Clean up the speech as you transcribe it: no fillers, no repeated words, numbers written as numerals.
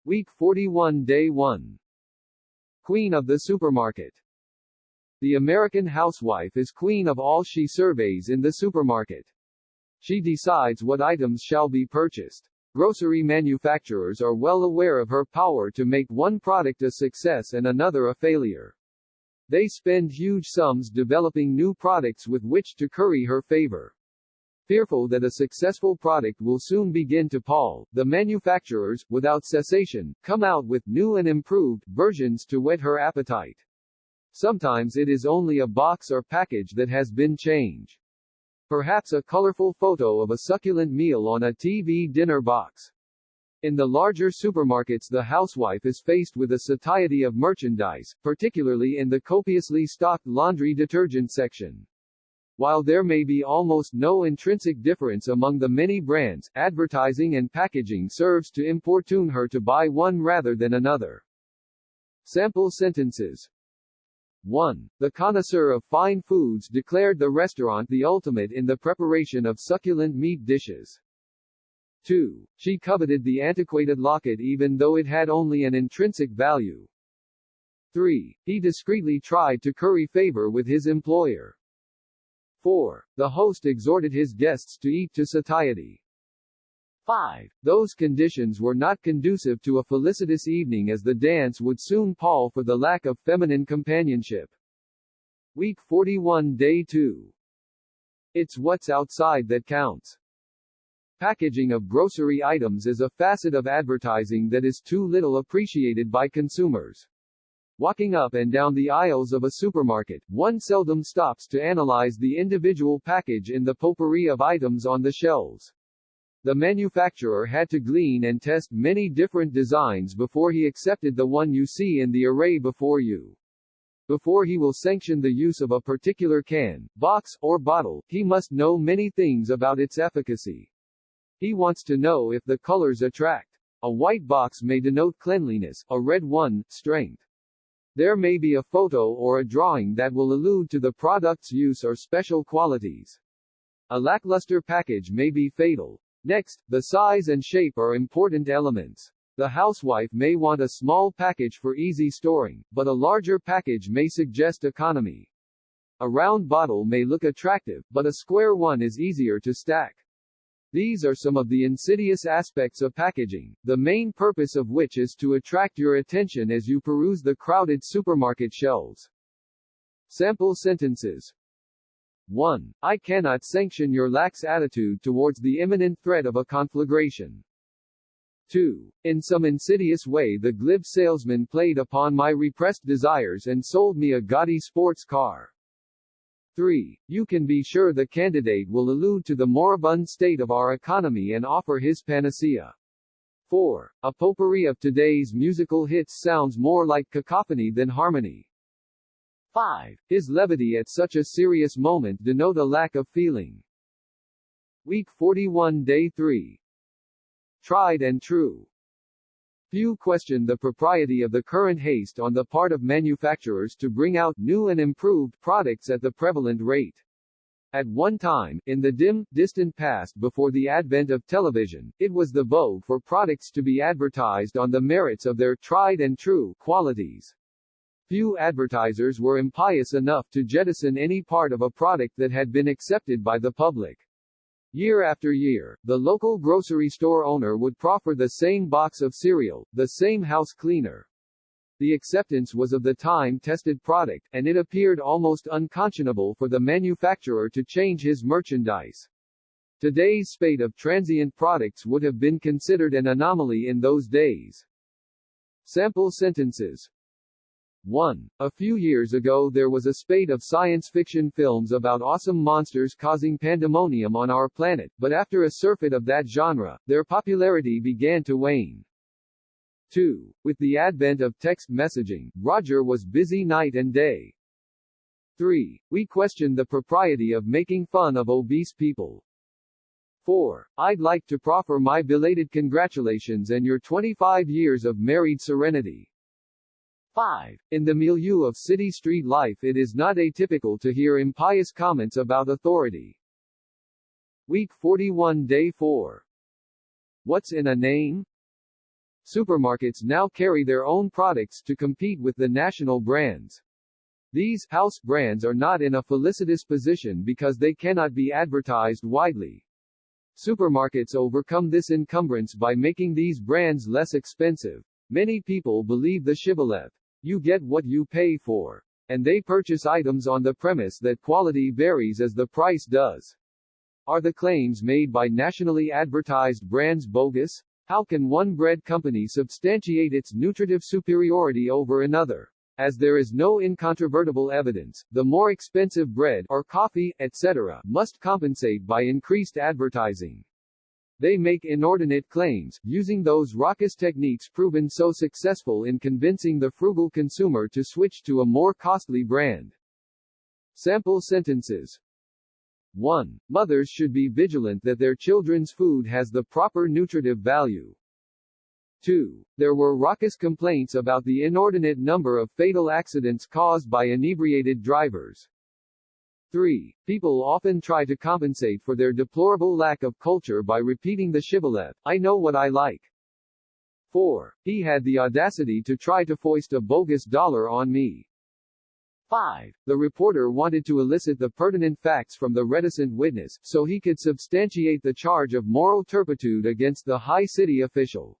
Week 41 Day 1. Queen of the supermarket. The American housewife is queen of all she surveys in the supermarket. She decides what items shall be purchased. Grocery manufacturers are well aware of her power to make one product a success and another a failure. They spend huge sums developing new products with which to curry her favor. Fearful that a successful product will soon begin to pall, the manufacturers, without cessation, come out with new and improved versions to whet her appetite. Sometimes it is only a box or package that has been changed. Perhaps a colorful photo of a succulent meal on a TV dinner box. In the larger supermarkets, the housewife is faced with a satiety of merchandise, particularly in the copiously stocked laundry detergent section. While there may be almost no intrinsic difference among the many brands, advertising and packaging serves to importune her to buy one rather than another. Sample sentences. 1. The connoisseur of fine foods declared the restaurant the ultimate in the preparation of succulent meat dishes. 2. She coveted the antiquated locket even though it had only an intrinsic value. 3. He discreetly tried to curry favor with his employer. 4. The host exhorted his guests to eat to satiety. 5. Those conditions were not conducive to a felicitous evening, as the dance would soon pall for the lack of feminine companionship. Week 41 Day 2. It's what's outside that counts. Packaging of grocery items is a facet of advertising that is too little appreciated by consumers. Walking up and down the aisles of a supermarket, one seldom stops to analyze the individual package in the potpourri of items on the shelves. The manufacturer had to glean and test many different designs before he accepted the one you see in the array before you. Before he will sanction the use of a particular can, box, or bottle, he must know many things about its efficacy. He wants to know if the colors attract. A white box may denote cleanliness, a red one, strength. There may be a photo or a drawing that will allude to the product's use or special qualities. A lackluster package may be fatal. Next, the size and shape are important elements. The housewife may want a small package for easy storing, but a larger package may suggest economy. A round bottle may look attractive, but a square one is easier to stack. These are some of the insidious aspects of packaging, the main purpose of which is to attract your attention as you peruse the crowded supermarket shelves. Sample sentences. 1. I cannot sanction your lax attitude towards the imminent threat of a conflagration. 2. In some insidious way the glib salesman played upon my repressed desires and sold me a gaudy sports car. 3. You can be sure the candidate will allude to the moribund state of our economy and offer his panacea. 4. A potpourri of today's musical hits sounds more like cacophony than harmony. 5. His levity at such a serious moment denote a lack of feeling. Week 41 Day 3. Tried and true. Few question the propriety of the current haste on the part of manufacturers to bring out new and improved products at the prevalent rate. At one time, in the dim, distant past before the advent of television, it was the vogue for products to be advertised on the merits of their tried and true qualities. Few advertisers were impious enough to jettison any part of a product that had been accepted by the public. Year after year, the local grocery store owner would proffer the same box of cereal, the same house cleaner. The acceptance was of the time-tested product, and it appeared almost unconscionable for the manufacturer to change his merchandise. Today's spate of transient products would have been considered an anomaly in those days. Sample sentences. 1. A few years ago there was a spate of science fiction films about awesome monsters causing pandemonium on our planet, but after a surfeit of that genre, their popularity began to wane. 2. With the advent of text messaging, Roger was busy night and day. 3. We questioned the propriety of making fun of obese people. 4. I'd like to proffer my belated congratulations and your 25 years of married serenity. 5. In the milieu of city street life it is not atypical to hear impious comments about authority. Week 41 Day 4. What's in a name? Supermarkets now carry their own products to compete with the national brands. These house brands are not in a felicitous position because they cannot be advertised widely. Supermarkets overcome this encumbrance by making these brands less expensive. Many people believe the shibboleth, "You get what you pay for," and they purchase items on the premise that quality varies as the price does. Are the claims made by nationally advertised brands bogus? How can one bread company substantiate its nutritive superiority over another? As there is no incontrovertible evidence, the more expensive bread or coffee, etc., must compensate by increased advertising. They make inordinate claims, using those raucous techniques proven so successful in convincing the frugal consumer to switch to a more costly brand. Sample sentences. 1. Mothers should be vigilant that their children's food has the proper nutritive value. 2. There were raucous complaints about the inordinate number of fatal accidents caused by inebriated drivers. 3. People often try to compensate for their deplorable lack of culture by repeating the shibboleth, "I know what I like." 4. He had the audacity to try to foist a bogus dollar on me. 5. The reporter wanted to elicit the pertinent facts from the reticent witness, so he could substantiate the charge of moral turpitude against the high city official.